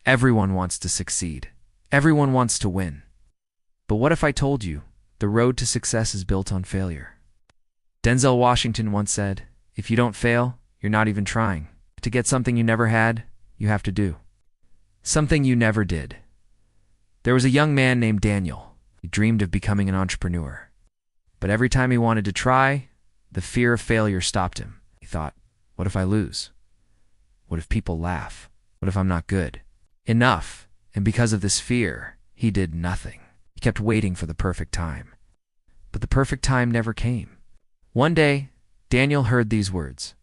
Everyone wants to succeed. Everyone wants to win. But what if I told you the road to success is built on failure? Denzel Washington once said, "If you don't fail, you're not even trying. To get something you never had, you have to do something you never did." There was a young man named Daniel. He dreamed of becoming an entrepreneur. But every time he wanted to try, the fear of failure stopped him. He thought, what if I lose? What if people laugh? What if I'm not good enough? And because of this fear, he did nothing. He kept waiting for the perfect time. But the perfect time never came. One day, Daniel heard these words: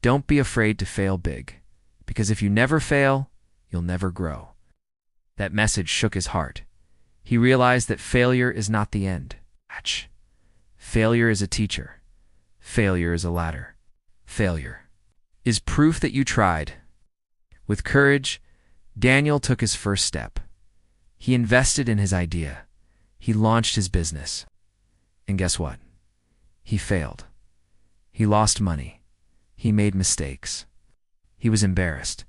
"Don't be afraid to fail big, because if you never fail, you'll never grow." That message shook his heart. He realized that failure is not the end. Failure is a teacher. Failure is a ladder. Failure is proof that you tried. With courage, Daniel took his first step. He invested in his idea. He launched his business. And guess what? He failed. He lost money. He made mistakes. He was embarrassed.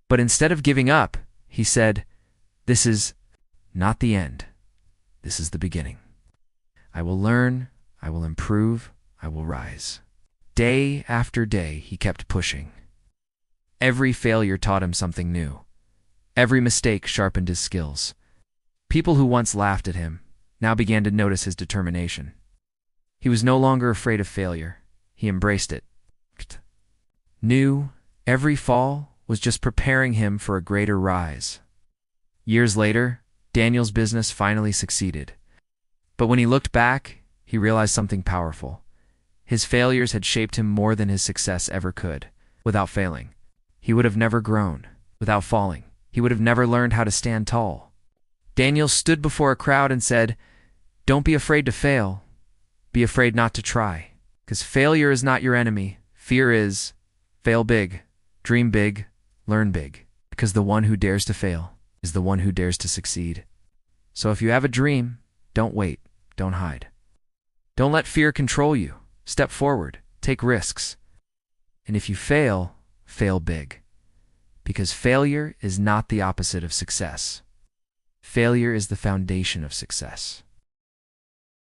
But instead of giving up, he said, "This is not the end. This is the beginning. I will learn, I will improve, I will rise." Day after day, he kept pushing. Every failure taught him something new. Every mistake sharpened his skills. People who once laughed at him now began to notice his determination. He was no longer afraid of failure. He embraced it. Knew every fall was just preparing him for a greater rise. Years later, Daniel's business finally succeeded. But when he looked back, he realized something powerful. His failures had shaped him more than his success ever could. Without failing, he would have never grown. Without falling, he would have never learned how to stand tall. Daniel stood before a crowd and said, "Don't be afraid to fail. Be afraid not to try. Because failure is not your enemy. Fear is. Fail big, dream big, learn big. Because the one who dares to fail is the one who dares to succeed." So if you have a dream, don't wait, don't hide. Don't let fear control you. Step forward, take risks. And if you fail, fail big. Because failure is not the opposite of success. Failure is the foundation of success.